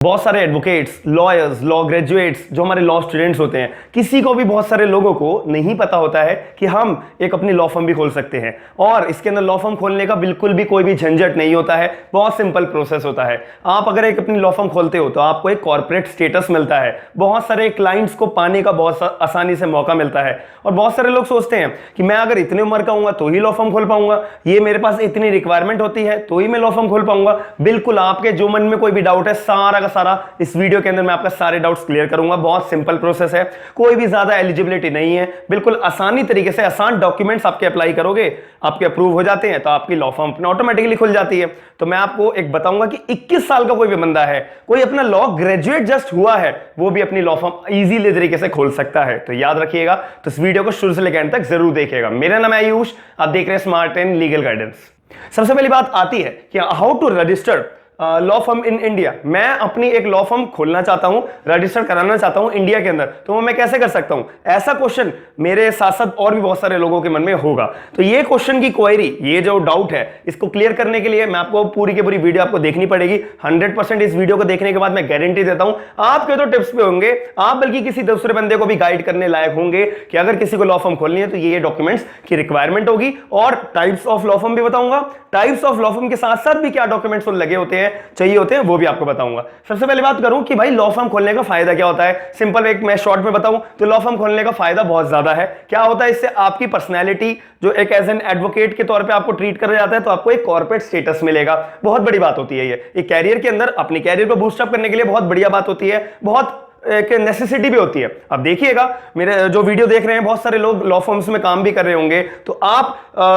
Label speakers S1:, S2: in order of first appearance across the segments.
S1: बहुत सारे advocates, lawyers, law graduates, जो हमारे लॉ स्टूडेंट्स होते हैं, किसी को भी, बहुत सारे लोगों को नहीं पता होता है कि हम एक अपनी लॉ फर्म भी खोल सकते हैं। और इसके अंदर लॉ फर्म खोलने का बिल्कुल भी कोई भी झंझट नहीं होता है, बहुत सिंपल प्रोसेस होता है। आप अगर एक अपनी लॉ फर्म खोलते हो तो आपको एक कॉर्पोरेट स्टेटस मिलता है, बहुत सारे क्लाइंट्स को पाने का बहुत आसानी से मौका मिलता है। और बहुत सारे लोग सोचते हैं कि मैं अगर इतनी उम्र का हूँ तो ही लॉ फर्म खोल पाऊंगा, ये मेरे पास इतनी रिक्वायरमेंट होती है तो ही मैं लॉ फर्म खोल पाऊंगा। बिल्कुल, आपके जो मन में कोई भी डाउट है, सारा का सारा इस वीडियो के अंदर मैं आपका सारे डाउट्स क्लियर करूंगा। बहुत सिंपल प्रोसेस है, कोई भी ज्यादा एलिजिबिलिटी नहीं है, बिल्कुल आसानी तरीके से आसान डॉक्यूमेंट्स आपके अप्लाई करोगे, आपके अप्रूव हो जाते हैं तो आपकी लॉ फर्म अपने ऑटोमेटिकली खुल जाती है। तो मैं आपको एक बताऊंगा कि 21 साल का कोई भी बंदा है, कोई अपना लॉ ग्रेजुएट जस्ट हुआ है, वो भी अपनी लॉ फर्म इजीली तरीके से खोल सकता है। तो याद रखिएगा, तो इस वीडियो को शुरू से लेकर अंत तक जरूर देखिएगा। मेरा नाम है आयुष, आप देख रहे हैं स्मार्ट एंड लीगल गाइडेंस। सबसे पहली बात आती है कि how to register law firm in India. मैं अपनी एक लॉ फर्म खोलना चाहता हूं, रजिस्टर कराना चाहता हूं इंडिया के अंदर, तो वो मैं कैसे कर सकता हूं? ऐसा क्वेश्चन मेरे साथ साथ और भी बहुत सारे लोगों के मन में होगा। तो ये क्वेश्चन की क्वेरी, ये जो डाउट है, इसको क्लियर करने के लिए मैं आपको पूरी की पूरी वीडियो आपको देखनी पड़ेगी। 100% इस वीडियो को देखने के बाद मैं गारंटी देता हूं आपके तो टिप्स पे होंगे, आप बल्कि किसी दूसरे बंदे को भी गाइड करने लायक होंगे कि अगर किसी को लॉ फर्म खोलनी है तो ये डॉक्यूमेंट्स की रिक्वायरमेंट होगी। और टाइप्स ऑफ लॉ फर्म भी बताऊंगा, टाइप्स ऑफ लॉ फर्म के साथ साथ भी क्या डॉक्यूमेंट्स लगे होते हैं, चाहिए होते हैं, वो भी आपको बताऊंगा। सबसे पहले बात करूं कि भाई लॉ फर्म खोलने का फायदा क्या होता है। सिंपल एक मैं शॉर्ट में बताऊं तो लॉ फर्म खोलने का फायदा बहुत ज्यादा है। क्या होता है इससे? आपकी पर्सनैलिटी जो एक एज एन एडवोकेट के तौर पे आपको ट्रीट करा जाता है, तो आपको एक कॉर्पोरेट स्टेटस मिलेगा। बहुत बड़ी बात होती है ये कैरियर के अंदर, अपने कैरियर को बूस्टअप करने के लिए बहुत बढ़िया बात होती है, बहुत एक नेसेसिटी भी होती है। अब देखिएगा, मेरे जो वीडियो देख रहे हैं बहुत सारे लोग लॉ फर्म्स में काम भी कर रहे होंगे, तो आप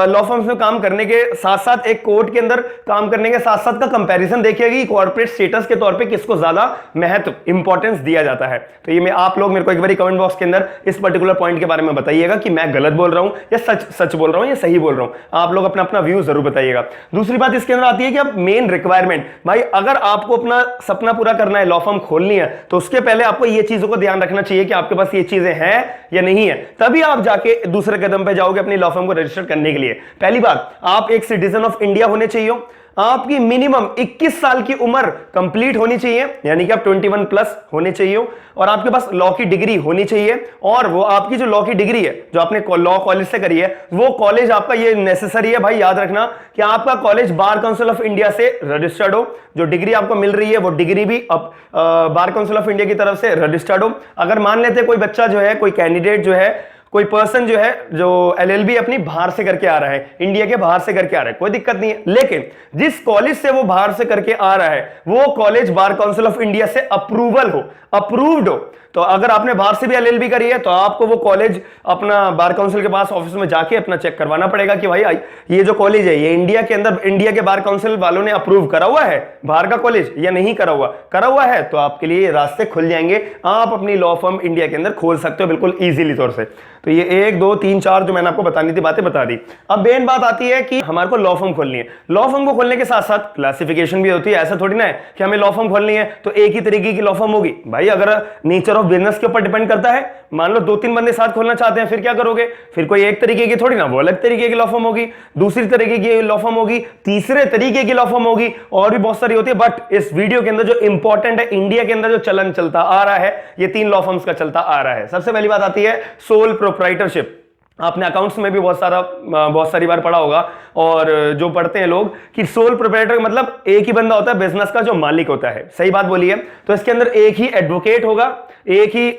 S1: लॉ फर्म्स में काम करने के साथ साथ एक कोर्ट के अंदर काम करने के साथ साथ का कंपैरिजन देखिएगा कि कॉर्पोरेट स्टेटस के तौर पे किसको ज्यादा महत्व, इंपॉर्टेंस दिया जाता है। तो ये आप लोग मेरे को एक बार कमेंट बॉक्स के अंदर इस पर्टिकुलर पॉइंट के बारे में बताइएगा कि मैं गलत बोल रहा हूं या सच बोल रहा हूं या सही बोल रहा हूं। आप लोग अपना अपना व्यू जरूर बताइएगा। दूसरी बात इसके अंदर आती है कि अब मेन रिक्वायरमेंट, भाई अगर आपको अपना सपना पूरा करना है, लॉ फर्म खोलनी है, तो उसके पहले आपको ये चीजों को ध्यान रखना चाहिए कि आपके पास ये चीजें हैं या नहीं है, तभी आप जाके दूसरे कदम पे जाओगे अपनी लॉ फर्म को रजिस्टर करने के लिए। पहली बात, आप एक सिटीजन ऑफ इंडिया होने चाहिए, आपकी मिनिमम 21 साल की उम्र कंप्लीट होनी चाहिए, यानी कि आप 21 प्लस होने चाहिए, और आपके पास लॉ की डिग्री होनी चाहिए। और वो आपकी जो लॉ की डिग्री है, जो आपने लॉ कॉलेज से करी है, वो कॉलेज आपका ये नेसेसरी है भाई, याद रखना कि आपका college bar council of India से रजिस्टर्ड हो। जो डिग्री आपको मिल रही है वो डिग्री भी बार काउंसिल ऑफ इंडिया की तरफ से रजिस्टर्ड हो। अगर मान लेते कोई बच्चा जो है, कोई कैंडिडेट जो है, कोई पर्सन जो है, जो एलएलबी अपनी बाहर से करके आ रहा है, इंडिया के बाहर से करके आ रहा है, कोई दिक्कत नहीं है, लेकिन जिस कॉलेज से वो बाहर से करके आ रहा है वो college bar council of India से अप्रूवल हो, अप्रूव्ड हो। तो अगर आपने बाहर से भी एलएलबी करी है तो आपको वो कॉलेज अपना बार काउंसिल के पास ऑफिस में जाके अपना चेक करवाना पड़ेगा कि भाई ये जो कॉलेज है, ये इंडिया के अंदर, इंडिया के बार काउंसिल वालों ने अप्रूव करा हुआ है बाहर का कॉलेज या नहीं करा हुआ है, तो आपके लिए रास्ते खुल जाएंगे, आप अपनी लॉ फर्म इंडिया के अंदर खोल सकते हो बिल्कुल इजीली तौर से। तो ये 1 2 3 4 जो मैंने आपको बतानी थी बातें बता दी। अब मेन बात आती है कि हमारे को लॉ फर्म खोलनी है। लॉ फर्म को खोलने के साथ साथ क्लासिफिकेशन भी होती है। ऐसा थोड़ी ना है कि हमें लॉ फर्म खोलनी है तो एक ही तरीके की लॉ फर्म होगी। भाई अगर नेचर ऑफ बिजनेस के ऊपर डिपेंड करता है, मान लो 2-3 बंदे साथ खोलना चाहते हैं, फिर क्या करोगे? फिर कोई एक तरीके की थोड़ी ना, वो अलग तरीके की लॉ फर्म होगी, दूसरी तरीके की लॉ फर्म होगी, तीसरे तरीके की लॉ फर्म होगी, और भी बहुत सारी होती है। बट इस वीडियो के अंदर जो इंपॉर्टेंट है, इंडिया के अंदर जो चलन चलता आ रहा है, ये 3 लॉ फर्म्स का चलता आ रहा है। सबसे पहली बात आती है सोल प्रोप्राइटरशिप। आपने अकाउंट्स में भी बहुत सारी बार पढ़ा होगा, और जो पढ़ते हैं लोग, कि सोल प्रोप्राइटर मतलब एक ही बंदा होता है बिजनेस का जो मालिक होता है। सही बात बोली है। तो इसके अंदर एक ही एडवोकेट होगा, एक ही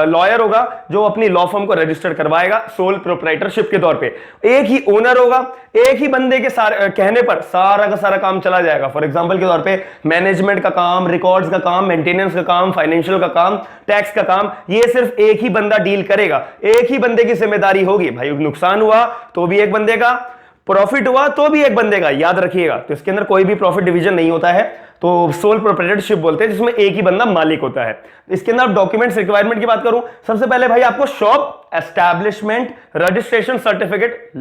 S1: लॉयर होगा जो अपनी लॉ फर्म को रजिस्टर करवाएगा सोल प्रोप्राइटरशिप के तौर पे। एक ही ओनर होगा, एक ही बंदे के कहने पर सारा का सारा काम चला जाएगा। फॉर एग्जांपल के तौर पे मैनेजमेंट का काम, रिकॉर्ड्स का काम, मेंटेनेंस का काम, फाइनेंशियल का काम, टैक्स का काम, ये सिर्फ एक ही बंदा डील करेगा, एक ही बंदे की जिम्मेदारी होगी। भाई नुकसान हुआ तो भी एक बंदे का, प्रॉफिट हुआ तो भी एक बंदे का, याद रखिएगा। तो इसके अंदर कोई भी प्रॉफिट डिवीजन नहीं होता है, तो सोल प्रोप्राइटरशिप बोलते हैं, जिसमें एक ही बंदा मालिक होता है। इसके अंदर डॉक्यूमेंट्स रिक्वायरमेंट की बात करूं, सबसे पहले भाई आपको शॉप एस्टैब्लिशमेंट रजिस्ट्रेशन सर्टिफिकेट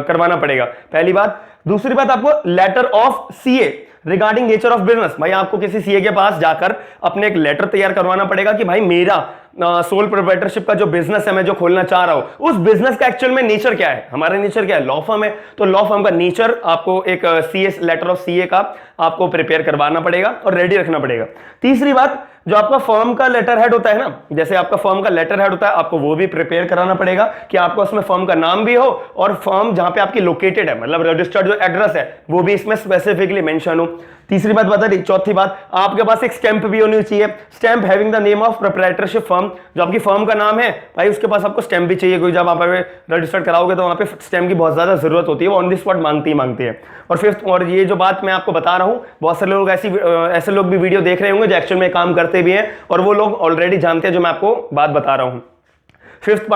S1: करवाना पड़ेगा, पहली बात। दूसरी बात, आपको letter of CA regarding nature of business, भाई आपको किसी सीए के पास जाकर अपने एक लेटर तैयार करवाना पड़ेगा कि भाई मेरा सोल प्रोप्राइटरशिप का जो बिजनेस है मैं जो खोलना चाह रहा हूं, उस बिजनेस का एक्चुअल में नेचर क्या है, हमारा नेचर क्या है, लॉ फर्म है, तो लॉ फर्म का नेचर आपको एक सीए लेटर ऑफ सीए का आपको प्रिपेयर करवाना पड़ेगा और रेडी रखना पड़ेगा। तीसरी बात, जो आपका फर्म का लेटर हेड होता है ना, जैसे आपका फर्म का लेटर हेड होता है, आपको वो भी प्रिपेयर कराना पड़ेगा कि आपको उसमें फर्म का नाम भी हो और फर्म जहां पे आपकी लोकेटेड है, मतलब रजिस्टर्ड जो एड्रेस है वो भी इसमें स्पेसिफिकली मेंशन हो। तीसरी बात बता दी। चौथी बात, आपके पास एक स्टैंप भी होनी चाहिए, stamp having the name of proprietorship firm, जो आपकी फर्म का नाम है भाई उसके पास आपको स्टैंप भी चाहिए, कोई जब आप रजिस्टर्ड कराओगे तो वहां पे स्टैंप की बहुत ज्यादा जरूरत होती है, वो ऑन द स्पॉट मांगती है। और फिफ्थ, और ये जो बात मैं आपको बता रहा हूं, बहुत सारे लोग ऐसे लोग भी वीडियो देख रहे होंगे जो एक्चुअल में काम करते भी हैं और वो लोग ऑलरेडी जानते हैं जो मैं आपको बात बता रहा हूं। फिफ्थ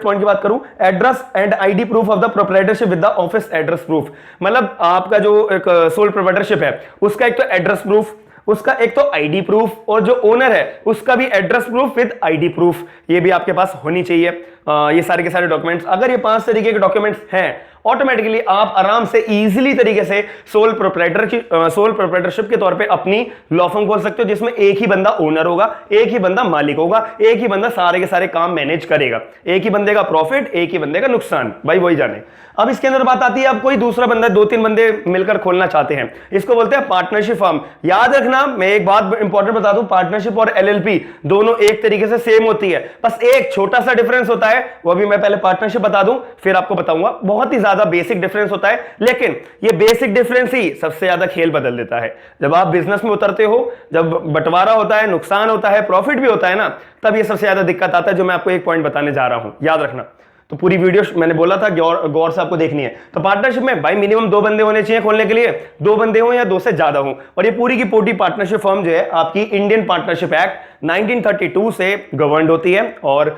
S1: पॉइंट की बात करूं, address and ID proof of the proprietorship with the office address proof, मतलब आपका जो एक सोल प्रोप्राइटरशिप है उसका एक तो एड्रेस प्रूफ, उसका एक तो आईडी प्रूफ, और जो ओनर है उसका भी address proof with ID proof, ये भी आपके पास होनी चाहिए। ये सारे के सारे डॉक्यूमेंट्स, अगर ये 5 तरीके के डॉक्यूमेंट्स हैं, ऑटोमेटिकली आप आराम से इजीली तरीके से सोल प्रोप्राइटरशिप के तौर पे अपनी लॉ फर्म खोल सकते हो, जिसमें एक ही बंदा ओनर होगा, एक ही बंदा मालिक होगा, एक ही बंदा सारे के सारे काम मैनेज करेगा, एक ही बंदे का प्रॉफिट, एक ही बंदे का नुकसान, भाई वही जाने। अब इसके अंदर बात आती है, अब कोई दूसरा बंदा 2-3 बंदे मिलकर खोलना चाहते हैं, इसको बोलते हैं पार्टनरशिप फर्म। याद रखना, मैं एक बात इंपॉर्टेंट बता दूं, पार्टनरशिप और एलएलपी दोनों एक तरीके से सेम होती है, बस एक छोटा सा डिफरेंस होता है, वो भी मैं पहले पार्टनरशिप बता दूं फिर आपको बताऊंगा। बहुत ही ज्यादा बेसिक डिफरेंस होता है, लेकिन ये बेसिक डिफरेंस ही सबसे ज्यादा खेल बदल देता है। जब आप बिजनेस में उतरते हो, जब बंटवारा होता है, नुकसान होता है, प्रॉफिट भी होता है ना, तब ये सबसे ज्यादा दिक्कत आता है, जो मैं आपको एक पॉइंट बताने जा रहा हूं, याद रखना। तो पूरी वीडियो मैंने बोला था गौर से आपको देखनी है। तो पार्टनरशिप में भाई मिनिमम 2 बंदे होने चाहिए खोलने के लिए, 2 बंदे हो या 2 से ज्यादा हो, और ये पूरी की पूरी पार्टनरशिप फर्म जो है आपकी इंडियन पार्टनरशिप एक्ट 1932 से गवर्नड होती है। और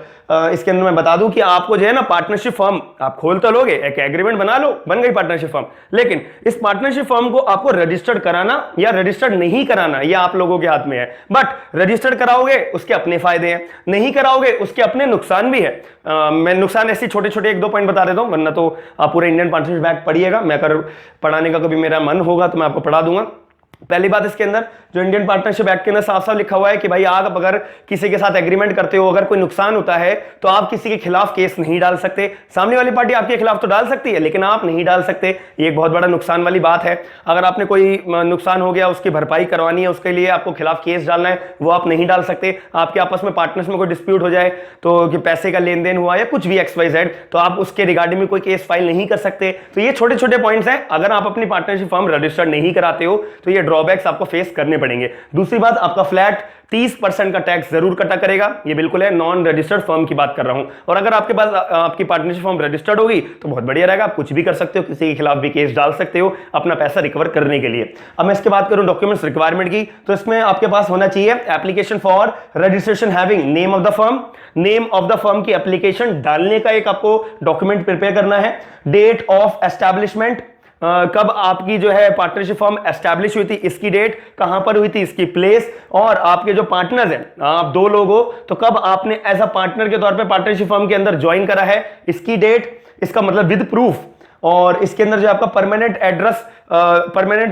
S1: इसके अंदर मैं बता दूं कि आपको जो है ना पार्टनरशिप फर्म आप खोल तो लोगे, एक एग्रीमेंट बना लो, बन गई पार्टनरशिप फर्म, लेकिन इस पार्टनरशिप फर्म को आपको रजिस्टर्ड कराना या रजिस्टर्ड नहीं कराना ये आप लोगों के हाथ में है। बट रजिस्टर्ड कराओगे उसके अपने फायदे हैं, नहीं कराओगे उसके अपने नुकसान भी है। मैं नुकसान ऐसे छोटे छोटे 1-2 पॉइंट बता देता हूं, वरना तो आप पूरे इंडियन पार्टनरशिप एक्ट पढ़िएगा, मैं अगर पढ़ाने का कभी मेरा मन होगा तो मैं आपको पढ़ा दूंगा। पहली बात, इसके अंदर जो इंडियन पार्टनरशिप एक्ट के अंदर साफ साफ लिखा हुआ है कि भाई आप अगर किसी के साथ एग्रीमेंट करते हो, अगर कोई नुकसान होता है तो आप किसी के खिलाफ केस नहीं डाल सकते। सामने वाली पार्टी आपके खिलाफ तो डाल सकती है, लेकिन आप नहीं डाल सकते, ये एक बहुत बड़ा नुकसान वाली बात है। अगर आपने कोई नुकसान हो गया, उसकी भरपाई करवानी है, उसके लिए आपको खिलाफ केस डालना है, वो आप नहीं डाल सकते। आपके आपस में पार्टनर्स में कोई डिस्प्यूट हो जाए, तो कि पैसे का लेन देन हुआ या कुछ भी XYZ, तो आप उसके रिगार्डिंग में कोई केस फाइल नहीं कर सकते। तो ये छोटे छोटे पॉइंट्स हैं, अगर आप अपनी पार्टनरशिप फर्म रजिस्टर्ड नहीं कराते हो तो ये ड्रॉबैक्स आपको फेस करने पड़ेंगे। दूसरी बात, आपका फ्लैट 30% का टैक्स जरूर कटा करेगा, ये बिल्कुल है, नॉन रजिस्टर्ड फर्म की बात कर रहा हूं। और अगर आपके पास आपकी पार्टनरशिप फर्म रजिस्टर्ड होगी तो बहुत बढ़िया रहेगा, आप कुछ भी कर सकते हो, किसी के खिलाफ भी केस डाल सकते हो अपना पैसा रिकवर करने के लिए। अब मैं इसके बात करूं डॉक्यूमेंट्स रिक्वायरमेंट की, तो इसमें आपके पास होना चाहिए application for registration having name of the firm, name of the firm की एप्लीकेशन डालने का एक आपको डॉक्यूमेंट प्रिपेयर करना है, डेट ऑफ एस्टैब्लिशमेंट, कब आपकी जो है पार्टनरशिप फर्म एस्टैब्लिश हुई थी, इसकी डेट, कहां पर हुई थी, इसकी प्लेस, और आपके जो पार्टनर्स हैं, आप 2 लोग हो तो कब आपने एज अ पार्टनर के तौर पे पार्टनरशिप फर्म के अंदर ज्वाइन करा है, इसकी डेट, इसका मतलब विद प्रूफ। और इसके अंदर जो आपका परमानेंट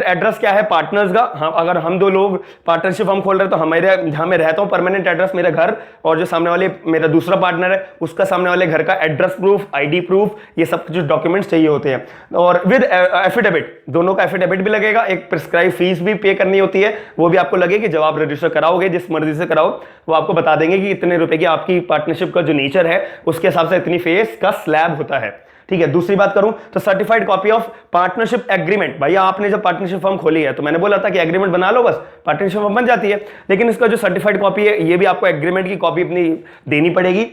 S1: एड्रेस क्या है पार्टनर्स का, हाँ, अगर हम 2 लोग पार्टनरशिप फर्म खोल रहे हैं तो हमारे जहां मैं रहता हूं परमानेंट एड्रेस मेरा घर, और जो सामने वाले मेरा दूसरा पार्टनर है उसका सामने वाले घर का एड्रेस प्रूफ, आईडी प्रूफ, ये सब कुछ डॉक्यूमेंट्स चाहिए होते हैं। और विद एफिडेविट, दोनों का एफिडेविट भी लगेगा, एक प्रिस्क्राइब फीस भी पे करनी होती है, वो भी आपको लगेगी। जब आप रजिस्टर कराओगे, जिस मर्जी से कराओ, वो आपको बता देंगे कि इतने रुपए की आपकी पार्टनरशिप का जो नेचर है उसके हिसाब से इतनी फीस का स्लैब होता है, ठीक है। दूसरी बात करूं तो certified copy of partnership agreement, भाई आपने जब पार्टनरशिप फर्म खोली है तो मैंने बोला था कि एग्रीमेंट बना लो, बस पार्टनरशिप फर्म बन जाती है, लेकिन इसका जो सर्टिफाइड कॉपी है ये भी आपको एग्रीमेंट की कॉपी अपनी देनी पड़ेगी।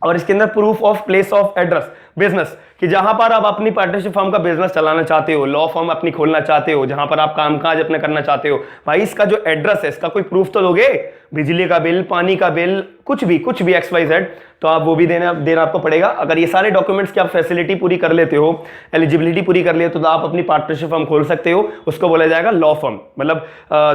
S1: और इसके अंदर proof of place of address business, कि जहां पर आप अपनी पार्टनरशिप फर्म का बिजनेस चलाना चाहते हो, लॉ फर्म अपनी खोलना चाहते हो, जहां पर आप कामकाज अपने करना चाहते हो, भाई इसका जो एड्रेस है इसका कोई प्रूफ तो दोगे, बिजली का बिल, पानी का बिल, कुछ भी XYZ, तो आप वो भी देना आपको पड़ेगा। अगर ये सारे डॉक्यूमेंट्स की आप फैसिलिटी पूरी कर लेते हो, एलिजिबिलिटी पूरी कर लेते हो, तो आप अपनी पार्टनरशिप फर्म खोल सकते हो, उसको बोला जाएगा लॉ फर्म। मतलब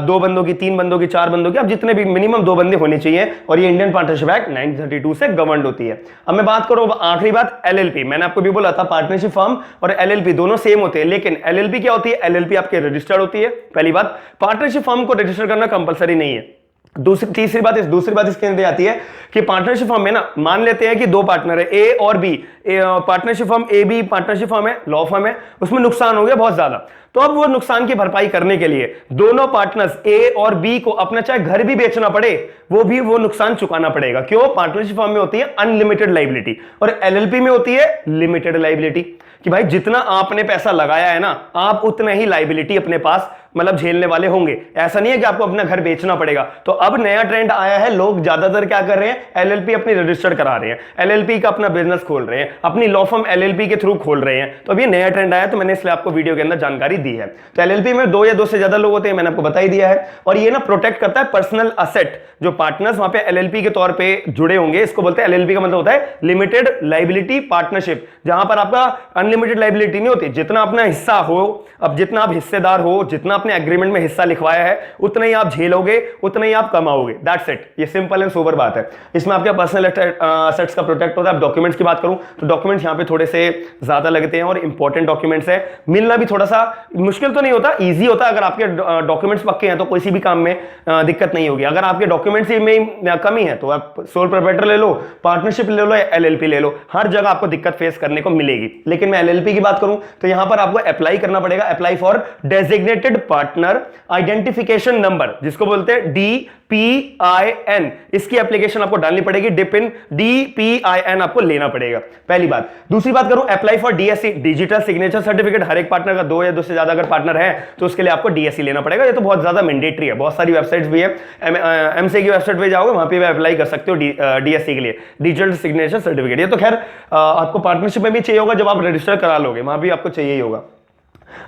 S1: 2 बंदों की, 3 बंदों की, 4 बंदों की, अब जितने भी मिनिमम 2 बंदे होने चाहिए, और ये इंडियन पार्टनरशिप एक्ट 1932 से गवर्नड होती है। अब मैं बात करूं आखिरी बात एलएलपी। मैंने आपको भी बोला था पार्टनरशिप फर्म और एलएलपी दोनों सेम होते हैं, लेकिन एलएलपी क्या होती है, एलएलपी आपके रजिस्टर्ड होती है पहली बात। पार्टनरशिप फर्म को रजिस्टर करना कंपलसरी नहीं है। दूसरी बात इसके अंदर आती है कि पार्टनरशिप फर्म में ना मान लेते हैं कि दो पार्टनर है ए और B, partnership firm A B partnership firm है, लॉ फर्म है, उसमें नुकसान हो गया बहुत ज्यादा, तो अब वो नुकसान की भरपाई करने के लिए दोनों पार्टनर्स ए और बी को अपना चाहे घर भी बेचना पड़े वो नुकसान चुकाना पड़ेगा। क्यों? पार्टनरशिप फर्म में होती है अनलिमिटेड लाइबिलिटी और एलएलपी में होती है लिमिटेड लाइबिलिटी, कि भाई जितना आपने पैसा लगाया है ना आप उतना ही लाइबिलिटी अपने पास मतलब झेलने वाले होंगे। ऐसा नहीं है कि आपको अपना घर बेचना पड़ेगा। तो अब नया ट्रेंड आया है, लोग ज्यादातर क्या कर रहे हैं, एलएलपी अपनी रजिस्टर्ड करा रहे हैं, एलएलपी का अपना बिजनेस खोल रहे हैं, अपनी लॉ फर्म एलएलपी के थ्रू खोल रहे हैं। तो अब ये नया ट्रेंड आया तो मैंने इसलिए आपको वीडियो के अंदर जानकारी दी है। तो एलएलपी में दो या दो से ज्यादा लोग होते हैं, मैंने आपको बता ही दिया है। और ये ना प्रोटेक्ट करता है पर्सनल असेट, जो पार्टनर्स वहां पे एलएलपी के तौर पे जुड़े होंगे, इसको बोलते हैं एलएलपी का मतलब होता है लिमिटेड लाइबिलिटी पार्टनरशिप, जहां पर आपका अनलिमिटेड लाइबिलिटी नहीं होती, जितना अपना हिस्सा हो, अब जितना आप हिस्सेदार हो, जितना अपने एग्रीमेंट में हिस्सा लिखवाया है उतना ही आप झेलोगे, उतना ही आप कमाओगे, दैट्स इट। ये सिंपल एंड सोबर बात है। इसमें आपके पर्सनल असेट्स का प्रोटेक्ट होता है। अब डॉक्यूमेंट्स की बात करूं तो डॉक्यूमेंट्स यहां पे थोड़े से ज्यादा लगते हैं और इंपॉर्टेंट डॉक्यूमेंट्स है, मिलना भी थोड़ा सा मुश्किल तो नहीं होता, ईजी होता है। अगर आपके डॉक्यूमेंट्स पक्के हैं तो किसी भी काम में दिक्कत नहीं होगी। अगर आपके डॉक्यूमेंट्स में कमी है तो आप सोल प्रोप्राइटर ले लो, पार्टनरशिप ले लो या एलएलपी ले लो, हर जगह आपको दिक्कत फेस करने को मिलेगी। लेकिन मैं एलएलपी की बात करूं तो यहां पर आपको अप्लाई करना पड़ेगा, apply for designated partner identification number, जिसको बोलते हैं DPIN। इसकी एप्लीकेशन आपको डालनी पड़ेगी, डिपिन DPIN आपको लेना पड़ेगा, पहली बात। दूसरी बात करूं apply for DSC, digital signature certificate. हर एक पार्टनर का दो या दो से ज्यादा अगर पार्टनर है तो उसके लिए आपको DSC लेना पड़ेगा। ये तो बहुत ज्यादा मैंडेटरी है, बहुत सारी वेबसाइट्स भी है, एमसीए की वेबसाइट पे जाओगे वहां पे भी अप्लाई कर सकते हो DSC के लिए, डिजिटल सिग्नेचर सर्टिफिकेट। ये तो खैर आपको पार्टनरशिप में भी चाहिए होगा, जब आप रजिस्टर करा लोगे वहां भी आपको चाहिए ही होगा।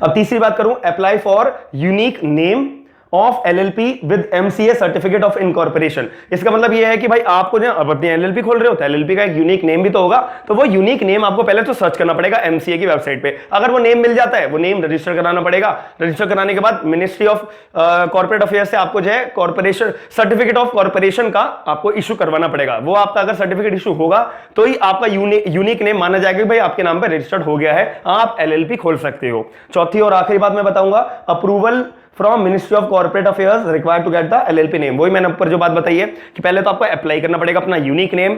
S1: अब तीसरी बात करूं apply for unique name of LLP with MCA certificate of incorporation. इसका मतलब यह है कि भाई आपको जो अब अपनी एलएलपी खोल रहे हो तो एलएलपी का एक यूनिक नेम भी तो होगा, तो वो यूनिक नेम आपको पहले तो सर्च करना पड़ेगा एमसीए की वेबसाइट पे। अगर वो नेम मिल जाता है वो नेम रजिस्टर कराना पड़ेगा, रजिस्टर कराने के बाद मिनिस्ट्री ऑफ कॉर्पोरेट अफेयर्स से आपको जो है कॉर्पोरेशन सर्टिफिकेट ऑफ कॉर्पोरेशन का आपको इशू करवाना पड़ेगा। वो आपका अगर सर्टिफिकेट इशू होगा तो ही आपका यूनिक नेम माना जाएगा कि भाई आपके नाम पर रजिस्टर्ड हो गया है, आप एलएलपी खोल सकते हो। चौथी और आखिरी बात मैं बताऊंगा, approval from ministry of corporate affairs required to get the LLP name. वही मैंने ऊपर जो बात बताई है कि पहले तो आपको अप्लाई करना पड़ेगा अपना यूनिक नेम,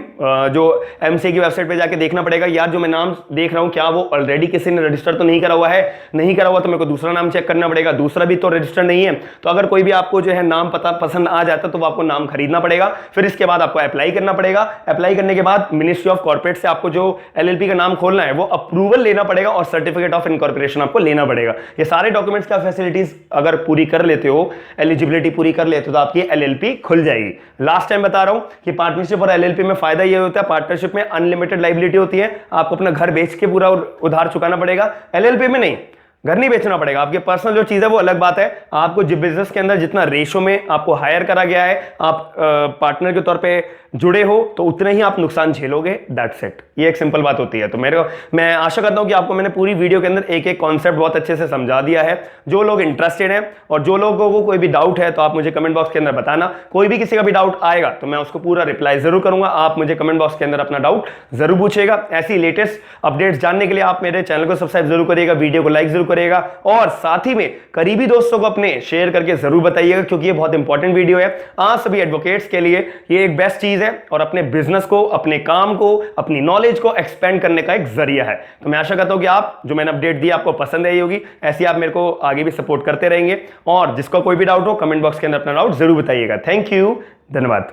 S1: जो एमसीए की वेबसाइट पे जाके देखना पड़ेगा यार जो मैं नाम देख रहा हूं क्या वो ऑलरेडी किसी ने रजिस्टर तो नहीं करा हुआ है, नहीं करा हुआ तो मेरे को दूसरा नाम चेक करना पड़ेगा, दूसरा भी तो रजिस्टर नहीं है। तो अगर कोई भी आपको जो है नाम पता पसंद आ जाता तो आपको नाम खरीदना पड़ेगा, फिर इसके बाद आपको अप्लाई करना पड़ेगा। अप्लाई करने के बाद मिनिस्ट्री ऑफ कॉर्पोरेट से आपको जो एलएलपी का नाम खोलना है वो अप्रूवल लेना पड़ेगा और सर्टिफिकेट ऑफ इनकॉर्पोरेशन आपको लेना पड़ेगा। ये सारे डॉक्यूमेंट्स का फैसिलिटीज अगर पूरी कर लेते हो, एलिजिबिलिटी पूरी कर लेते हो तो आपकी एलएलपी खुल जाएगी। लास्ट टाइम बता रहा हूं कि पार्टनरशिप और एलएलपी में फायदा ये होता है, पार्टनरशिप में अनलिमिटेड लायबिलिटी होती है, आपको अपना घर बेच के पूरा उधार चुकाना पड़ेगा, एलएलपी में नहीं, घर नहीं बेचना पड़ेगा। आपके पर्सनल जो चीज है वो अलग बात है, आपको जिस बिजनेस के अंदर जितना रेशो में आपको हायर करा गया है, आप पार्टनर के तौर पे जुड़े हो तो उतने ही आप नुकसान झेलोगे, दैट्स इट। ये एक सिंपल बात होती है। तो मैं आशा करता हूं कि आपको मैंने पूरी वीडियो के अंदर एक एक कॉन्सेप्ट बहुत अच्छे से समझा दिया है। जो लोग इंटरेस्टेड हैं और जो लोगों को कोई भी डाउट है तो आप मुझे कमेंट बॉक्स के अंदर बताना, कोई भी किसी का भी डाउट आएगा तो मैं उसको पूरा रिप्लाई जरूर करूंगा। आप मुझे कमेंट बॉक्स के अंदर अपना डाउट जरूर पूछेगा। ऐसी लेटेस्ट अपडेट्स जानने के लिए आप मेरे चैनल को सब्सक्राइब जरूर करिएगा, वीडियो को लाइक जरूर करिएगा और साथ ही में करीबी दोस्तों को अपने शेयर करके जरूर बताइएगा, क्योंकि ये बहुत इंपॉर्टेंट वीडियो है आज सभी एडवोकेट्स के लिए। ये एक बेस्ट चीज है और अपने बिजनेस को, अपने काम को, अपनी नॉलेज को एक्सपेंड करने का एक जरिया है। तो मैं आशा करता हूं कि आप जो मैंने अपडेट दी आपको पसंद आई होगी, ऐसी आप मेरे को आगे भी सपोर्ट करते रहेंगे और जिसका कोई भी डाउट हो कमेंट बॉक्स के अंदर अपना डाउट जरूर बताइएगा। थैंक यू, धन्यवाद।